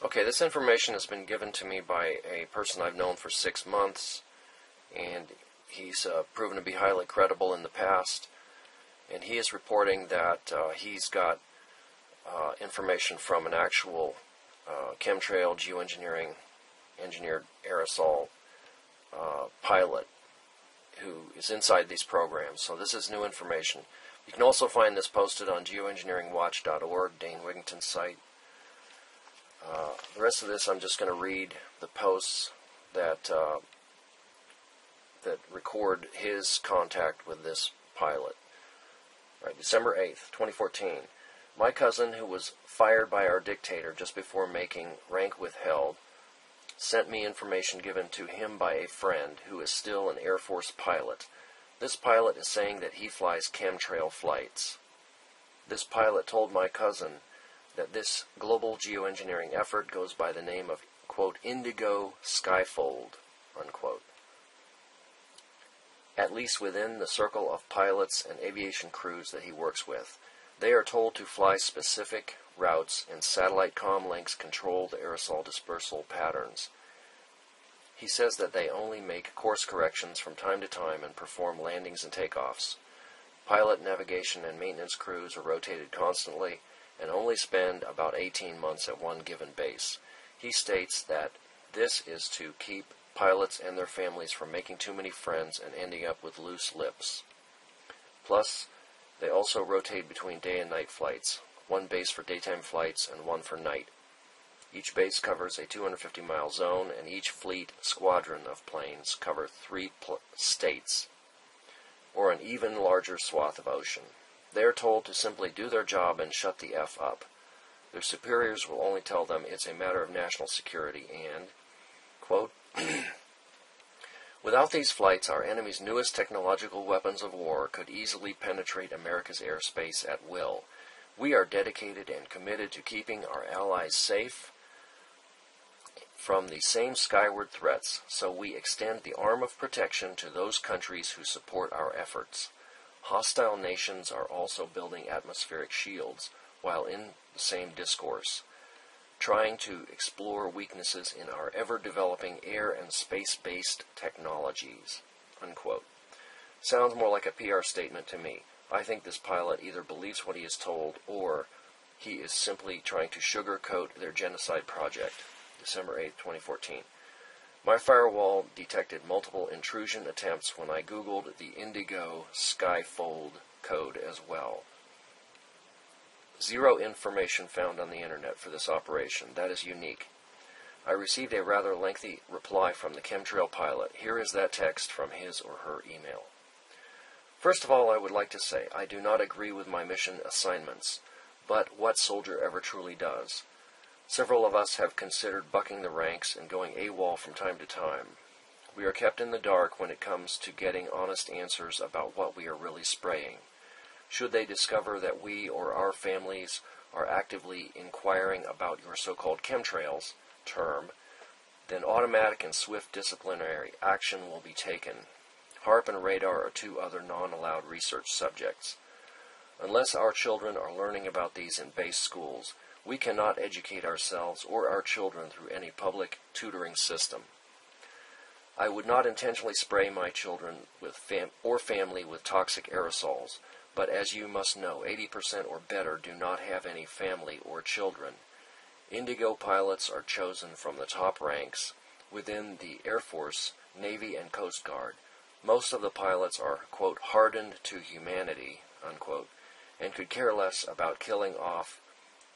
Okay, this information has been given to me by a person I've known for 6 months, and he's proven to be highly credible in the past, and he is reporting that he's got information from an actual chemtrail geoengineering engineered aerosol pilot who is inside these programs. So this is new information. You can also find this posted on geoengineeringwatch.org, Dane Wigington's site. The rest of this, I'm just going to read the posts that that record his contact with this pilot. Right, December 8th, 2014. My cousin, who was fired by our dictator just before making rank withheld, sent me information given to him by a friend who is still an Air Force pilot. This pilot is saying that he flies chemtrail flights. This pilot told my cousin that this global geoengineering effort goes by the name of, quote, Indigo Skyfold, unquote. At least within the circle of pilots and aviation crews that he works with, they are told to fly specific routes, and satellite comm links control the aerosol dispersal patterns. He says that they only make course corrections from time to time and perform landings and takeoffs. Pilot, navigation, and maintenance crews are rotated constantly and only spend about 18 months at one given base. He states that this is to keep pilots and their families from making too many friends and ending up with loose lips. Plus, they also rotate between day and night flights, one base for daytime flights and one for night. Each base covers a 250-mile zone, and each fleet squadron of planes cover 3 states, or an even larger swath of ocean. They are told to simply do their job and shut the F up. Their superiors will only tell them it's a matter of national security and, quote, without these flights, our enemy's newest technological weapons of war could easily penetrate America's airspace at will. We are dedicated and committed to keeping our allies safe from the same skyward threats, so we extend the arm of protection to those countries who support our efforts. Hostile nations are also building atmospheric shields while in the same discourse, trying to explore weaknesses in our ever-developing air and space-based technologies, unquote. Sounds more like a PR statement to me. I think this pilot either believes what he is told or he is simply trying to sugarcoat their genocide project. December 8, 2014. My firewall detected multiple intrusion attempts when I Googled the Indigo Skyfold code as well. Zero information found on the internet for this operation. That is unique. I received a rather lengthy reply from the chemtrail pilot. Here is that text from his or her email. First of all, I would like to say I do not agree with my mission assignments, but what soldier ever truly does? Several of us have considered bucking the ranks and going AWOL from time to time. We are kept in the dark when it comes to getting honest answers about what we are really spraying. Should they discover that we or our families are actively inquiring about your so-called chemtrails term, then automatic and swift disciplinary action will be taken. HARP and radar are 2 other non-allowed research subjects. Unless our children are learning about these in base schools, we cannot educate ourselves or our children through any public tutoring system. I would not intentionally spray my children with family with toxic aerosols, but as you must know, 80% or better do not have any family or children. Indigo pilots are chosen from the top ranks within the Air Force, Navy, and Coast Guard. Most of the pilots are, quote, hardened to humanity, unquote, and could care less about killing off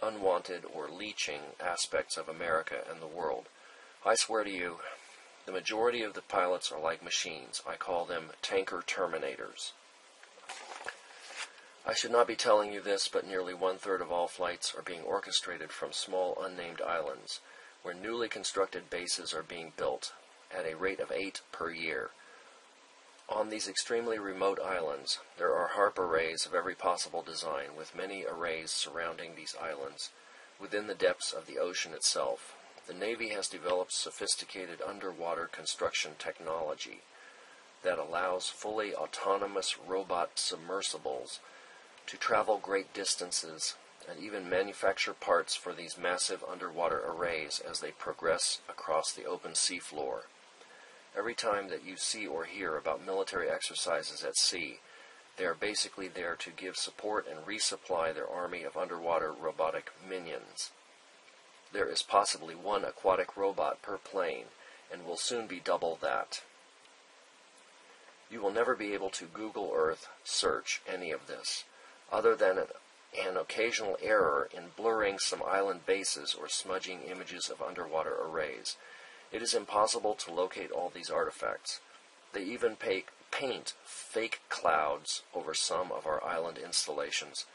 unwanted or leeching aspects of America and the world. I swear to you, the majority of the pilots are like machines. I call them tanker terminators. I should not be telling you this, but nearly 1/3 of all flights are being orchestrated from small unnamed islands, where newly constructed bases are being built at a rate of 8 per year. On these extremely remote islands, there are HARP arrays of every possible design, with many arrays surrounding these islands within the depths of the ocean itself. The Navy has developed sophisticated underwater construction technology that allows fully autonomous robot submersibles to travel great distances and even manufacture parts for these massive underwater arrays as they progress across the open seafloor. Every time that you see or hear about military exercises at sea, they are basically there to give support and resupply their army of underwater robotic minions. There is possibly one aquatic robot per plane, and will soon be double that. You will never be able to Google Earth search any of this, other than an occasional error in blurring some island bases or smudging images of underwater arrays. It is impossible to locate all these artifacts. They even paint fake clouds over some of our island installations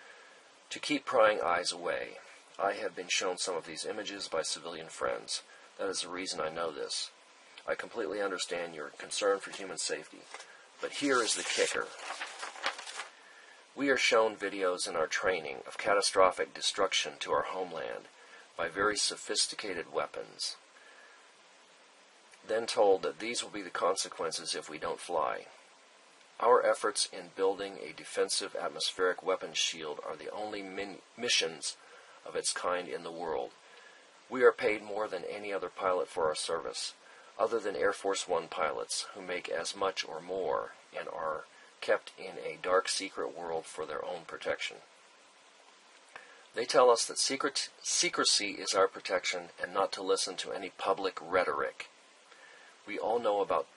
to keep prying eyes away. I have been shown some of these images by civilian friends. That is the reason I know this. I completely understand your concern for human safety. But here is the kicker. We are shown videos in our training of catastrophic destruction to our homeland by very sophisticated weapons, then told that these will be the consequences if we don't fly. Our efforts in building a defensive atmospheric weapons shield are the only missions of its kind in the world. We are paid more than any other pilot for our service, other than Air Force One pilots, who make as much or more and are kept in a dark secret world for their own protection. They tell us that secrecy is our protection and not to listen to any public rhetoric. We all know about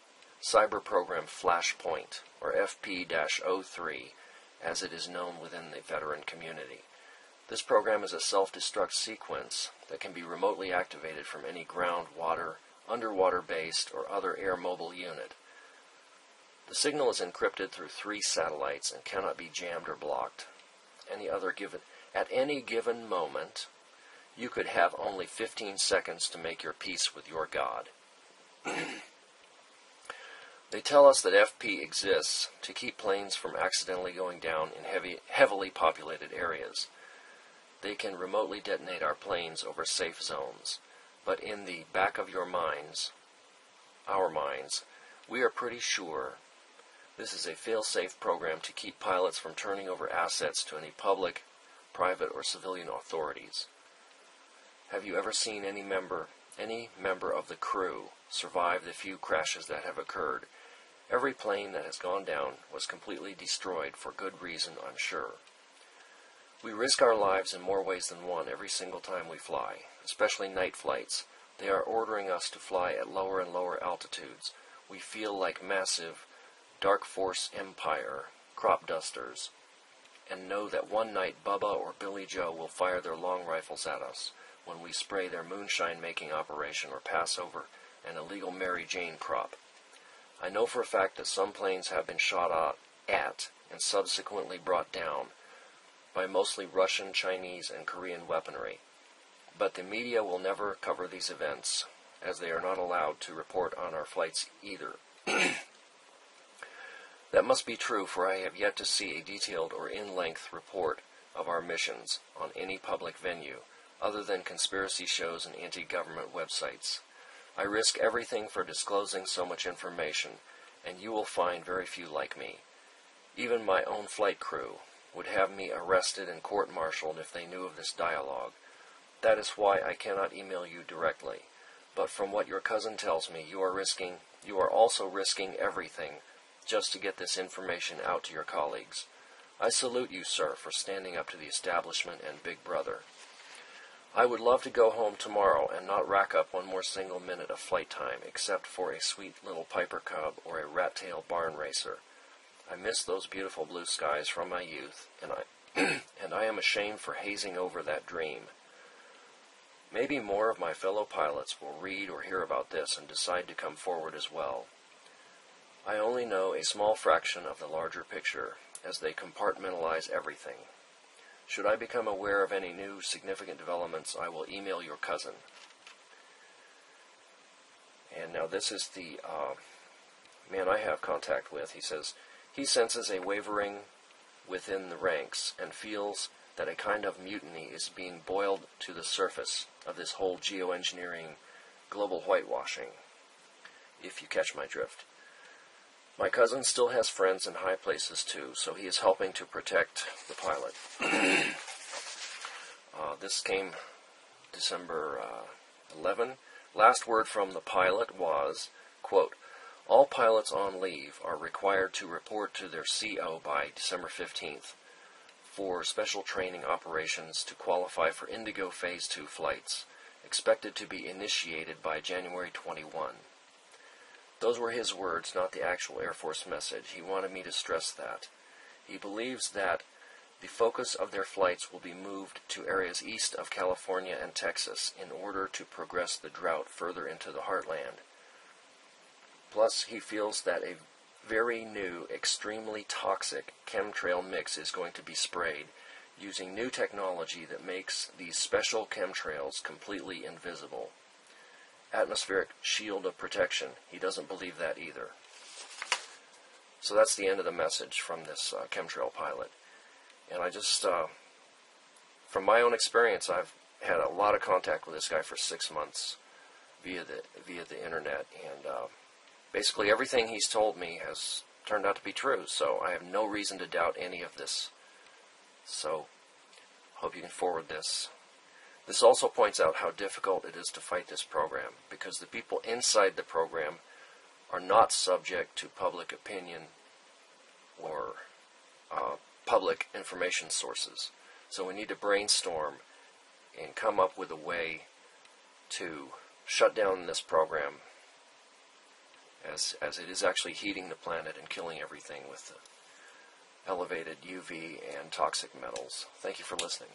cyber program Flashpoint, or FP-03, as it is known within the veteran community. This program is a self-destruct sequence that can be remotely activated from any ground, water, underwater-based, or other air mobile unit. The signal is encrypted through 3 satellites and cannot be jammed or blocked. At any given moment, you could have only 15 seconds to make your peace with your God. They tell us that FP exists to keep planes from accidentally going down in heavily populated areas. They can remotely detonate our planes over safe zones, but in the back of your minds, our minds, we are pretty sure this is a fail-safe program to keep pilots from turning over assets to any public, private, or civilian authorities. Have you ever seen any member of the crew survive the few crashes that have occurred? Every plane that has gone down was completely destroyed for good reason, I'm sure. We risk our lives in more ways than one every single time we fly, especially night flights. They are ordering us to fly at lower and lower altitudes. We feel like massive Dark Force Empire crop dusters, and know that one night Bubba or Billy Joe will fire their long rifles at us when we spray their moonshine-making operation or pass over an illegal Mary Jane crop. I know for a fact that some planes have been shot at and subsequently brought down by mostly Russian, Chinese, and Korean weaponry. But the media will never cover these events, as they are not allowed to report on our flights either. That must be true, for I have yet to see a detailed or in-length report of our missions on any public venue, other than conspiracy shows and anti-government websites. I risk everything for disclosing so much information, and you will find very few like me. Even my own flight crew would have me arrested and court-martialed if they knew of this dialogue. That is why I cannot email you directly. But from what your cousin tells me, you are also risking everything just to get this information out to your colleagues. I salute you, sir, for standing up to the establishment and Big Brother. I would love to go home tomorrow and not rack up one more single minute of flight time, except for a sweet little Piper Cub or a rat-tail barn racer. I miss those beautiful blue skies from my youth, and I am ashamed for hazing over that dream. Maybe more of my fellow pilots will read or hear about this and decide to come forward as well. I only know a small fraction of the larger picture, as they compartmentalize everything. Should I become aware of any new significant developments, I will email your cousin. And now this is the man I have contact with. He says he senses a wavering within the ranks and feels that a kind of mutiny is being boiled to the surface of this whole geoengineering global whitewashing, if you catch my drift. My cousin still has friends in high places too, so he is helping to protect the pilot. This came December 11. Last word from the pilot was, quote, all pilots on leave are required to report to their CO by December 15th for special training operations to qualify for Indigo Phase 2 flights, expected to be initiated by January 21. Those were his words, not the actual Air Force message. He wanted me to stress that. He believes that the focus of their flights will be moved to areas east of California and Texas in order to progress the drought further into the heartland. Plus, he feels that a very new, extremely toxic chemtrail mix is going to be sprayed using new technology that makes these special chemtrails completely invisible. Atmospheric shield of protection. He doesn't believe that either. So that's the end of the message from this chemtrail pilot. And I just, from my own experience, I've had a lot of contact with this guy for 6 months via the internet, and basically everything he's told me has turned out to be true, so I have no reason to doubt any of this. So, hope you can forward this. This also points out how difficult it is to fight this program, because the people inside the program are not subject to public opinion or public information sources. So we need to brainstorm and come up with a way to shut down this program as it is actually heating the planet and killing everything with elevated UV and toxic metals. Thank you for listening.